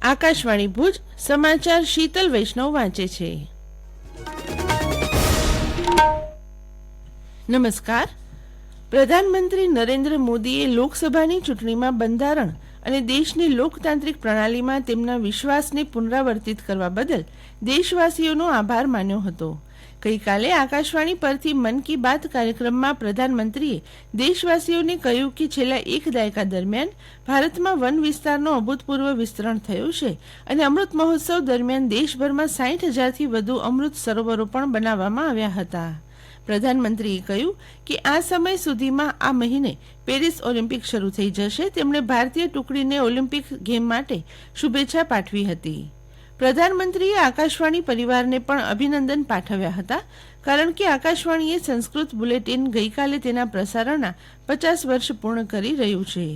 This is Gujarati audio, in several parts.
આકાશવાણી ભુજ સમાચાર શીતલ વૈષ્ણવ વાંચે છે. નમસ્કાર. પ્રધાનમંત્રી નરેન્દ્ર મોદીએ લોકસભાની ચૂંટણીમાં બંધારણ અને દેશની લોકતાંત્રિક પ્રણાલીમાં તેમના વિશ્વાસને પુનરાવર્તિત કરવા બદલ દેશવાસીઓનો આભાર માન્યો હતો. ગઈકાલે આકાશવાણી પરથી મન કી બાત કાર્યક્રમમાં પ્રધાનમંત્રીએ દેશવાસીઓને કહ્યું કે છેલ્લા એક દાયકા દરમિયાન ભારતમાં વન વિસ્તારનો અભૂતપૂર્વ વિસ્તરણ થયું છે અને અમૃત મહોત્સવ દરમિયાન દેશભરમાં 60,000થી વધુ અમૃત સરોવરો પણ બનાવવામાં આવ્યા હતા. પ્રધાનમંત્રીએ કહ્યું કે આ સમય સુધીમાં આ મહિને પેરિસ ઓલિમ્પિક શરૂ થઈ જશે. તેમણે ભારતીય ટુકડીને ઓલિમ્પિક ગેમ માટે શુભેચ્છા પાઠવી હતી. પ્રધાનમંત્રીએ આકાશવાણી પરિવારને પણ અભિનંદન પાઠવ્યા હતા, કારણ કે આકાશવાણીએ સંસ્કૃત બુલેટિન ગઈકાલે તેના પ્રસારણના 50 વર્ષ પૂર્ણ કરી રહ્યું છે.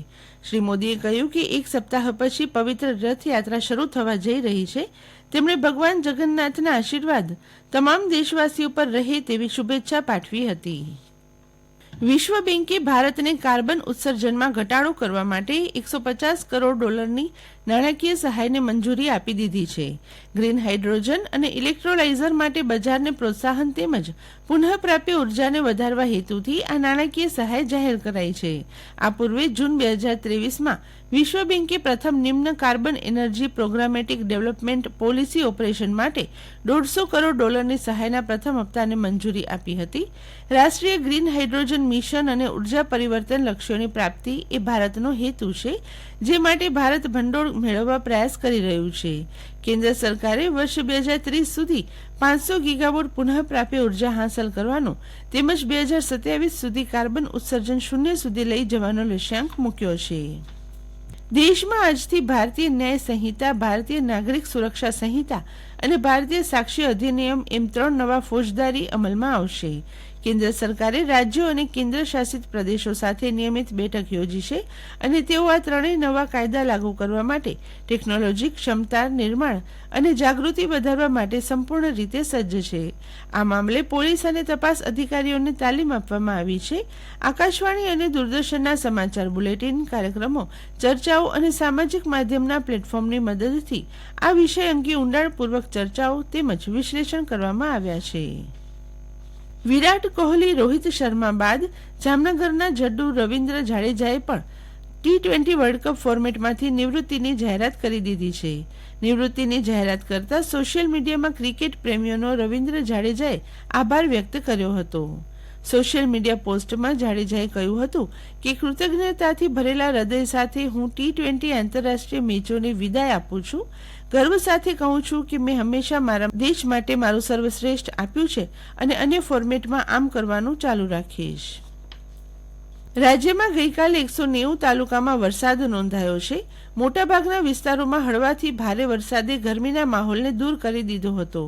શ્રી મોદીએ કહ્યું કે એક સપ્તાહ પછી પવિત્ર રથયાત્રા શરૂ થવા જઈ રહી છે. તેમણે ભગવાન જગન્નાથના આશીર્વાદ તમામ દેશવાસીઓ પર રહે તેવી શુભેચ્છા પાઠવી હતી. વિશ્વ બેંકે ભારતને કાર્બન ઉત્સર્જનમાં ઘટાડો કરવા માટે $150 કરોડ નાણાકીય સહાયને મંજૂરી આપી દીધી છે. ગ્રીન હાઇડ્રોજન અને ઇલેક્ટ્રોલાઇઝર માટે બજારને પ્રોત્સાહન તેમજ પુનઃપ્રાપ્ય ઉર્જાને વધારવા હેતુથી આ નાણાકીય સહાય જાહેર કરાઈ છે. આ પૂર્વે જૂન 2023માં વિશ્વ બેંકે પ્રથમ નિમ્ન carbon energy programmatic development policy operation માટે $150 કરોડ સહાયના પ્રથમ હપ્તાને મંજૂરી આપી હતી. રાષ્ટ્રીય ગ્રીન હાઇડ્રોજન મિશન અને ઉર્જા પરિવર્તન લક્ષ્યોની પ્રાપ્તિ એ ભારતનો હેતુ છે, જે માટે ભારત ભંડોળ મેળવવા પ્રયાસ કરી રહ્યું છે. કેન્દ્ર સરકારે વર્ષ 2030 સુધી 500 ગીગાવોટ પુનઃપ્રાપ્ય ઉર્જા હાંસલ કરવાનો તેમજ 2027 સુધી કાર્બન ઉત્સર્જન શૂન્ય સુધી લઈ જવાનો લક્ષ્યાંક મૂક્યો છે. દેશમાં આજથી ભારતીય ન્યાય સંહિતા, ભારતીય નાગરિક સુરક્ષા સંહિતા અને ભારતીય સાક્ષી અધિનિયમ એમ 3 નવા ફોજદારી અમલમાં આવશે. કેન્દ્ર સરકારે રાજ્યો અને કેન્દ્ર શાસિત પ્રદેશો સાથે નિયમિત બેઠક યોજી છે અને તેઓ આ ત્રણેય નવા કાયદા લાગુ કરવા માટે ટેકનોલોજી, ક્ષમતા નિર્માણ અને જાગૃતિ વધારવા માટે સંપૂર્ણ રીતે સજ્જ છે. આ મામલે પોલીસ અને તપાસ અધિકારીઓને તાલીમ આપવામાં આવી છે. આકાશવાણી અને દૂરદર્શનના સમાચાર બુલેટિન, કાર્યક્રમો, ચર્ચાઓ અને સામાજિક માધ્યમના પ્લેટફોર્મની મદદથી આ વિષય અંગે ઊંડાણપૂર્વક ચર્ચાઓ તેમજ વિશ્લેષણ કરવામાં આવ્યા છે. વિરાટ કોહલી, રોહિત શર્મા બાદ જામનગરના જડ્ડુ રવિન્દ્ર જાડેજાએ પણ T20 વર્લ્ડ કપ ફોર્મેટમાંથી નિવૃત્તિની જાહેરાત કરી દીધી છે. નિવૃત્તિની જાહેરાત કરતા સોશિયલ મીડિયામાં ક્રિકેટ પ્રેમીઓનો રવિન્દ્ર જાડેજાએ આભાર વ્યક્ત કર્યો હતો. સોશિયલ મીડિયા પોસ્ટમાં જાડેજાએ કહ્યું હતું કે કૃતજ્ઞતાથી ભરેલા હૃદય સાથે હું T20 આંતરરાષ્ટ્રીય મેચોને વિદાય આપું છું. ગર્વ સાથે કહું છું કે મેં હંમેશા મારા દેશ માટે મારું સર્વશ્રેષ્ઠ આપ્યું છે અને અન્ય ફોર્મેટમાં આમ કરવાનું ચાલુ રાખીશ. રાજ્યમાં ગઈકાલે 190 તાલુકામાં વરસાદ નોંધાયો છે. મોટાભાગના વિસ્તારોમાં હળવાથી ભારે વરસાદે ગરમીના માહોલને દૂર કરી દીધો હતો.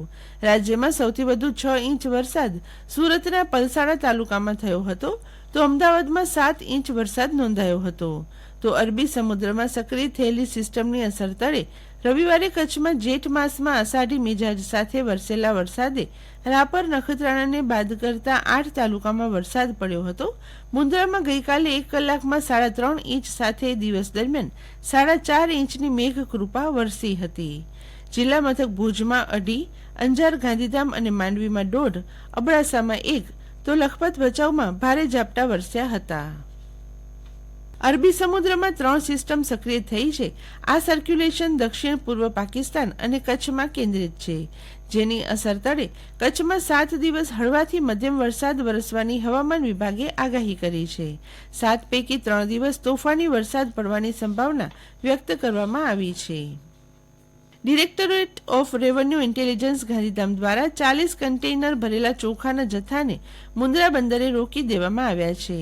રાજ્યમાં સૌથી વધુ 6 ઇંચ વરસાદ સુરતના પલસાણા તાલુકામાં થયો હતો, તો અમદાવાદમાં 7 ઇંચ વરસાદ નોંધાયો હતો. તો અરબી સમુદ્રમાં સક્રિય થયેલી સિસ્ટમની અસર તળે રવિવારે કચ્છમાં જેઠ માસમાં અષાઢી મિજાજ સાથે વરસેલા વરસાદે રાપર, નખત્રાણાને બાદ કરતા 8 તાલુકામાં વરસાદ પડ્યો હતો. મુન્દ્રામાં ગઈકાલે 1 કલાકમાં 3.5 ઇંચ સાથે દિવસ દરમિયાન 4.5 ઇંચની મેઘકૃપા વરસી હતી. જિલ્લા મથક ભુજમાં 2.5, અંજાર, ગાંધીધામ અને માંડવીમાં 1.5, અબડાસામાં 1, તો લખપત, ભચાઉમાં ભારે ઝાપટા વરસ્યા હતા. અરબી સમુદ્રમાં 3 સિસ્ટમ સક્રિય થઈ છે. આ સર્ક્યુલેશન દક્ષિણ પૂર્વ પાકિસ્તાન અને કચ્છમાં કેન્દ્રિત છે, જેની અસર તળે કચ્છમાં 7 દિવસ હળવાથી મધ્યમ વરસાદ વરસવાની હવામાન વિભાગે આગાહી કરી છે. 7 પૈકી 3 દિવસ તોફાની વરસાદ પડવાની સંભાવના વ્યક્ત કરવામાં આવી છે. Directorate of revenue intelligence Gandhidham દ્વારા 40 કન્ટેઇનર ભરેલા ચોખાના જથ્થાને મુન્દ્રા બંદરે રોકી દેવામાં આવ્યા છે.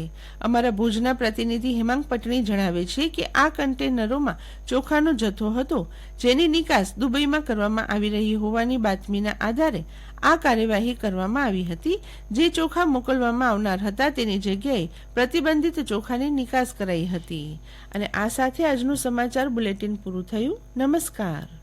અમારા ભુજના પ્રતિનિધિ હેમાંગ પટણી જણાવે છે કે આ કન્ટેનરોમાં ચોખાનો જથ્થો હતો, જેની નિકાસ દુબઈમાં કરવામાં આવી રહી હોવાની બાતમીના આધારે આ કાર્યવાહી કરવામાં આવી હતી. જે ચોખા મોકલવામાં આવનાર હતા તેની જગ્યાએ પ્રતિબંધિત ચોખાની નિકાસ કરાઈ હતી. અને આ સાથે આજનું સમાચાર બુલેટિન પૂરું થયું. નમસ્કાર.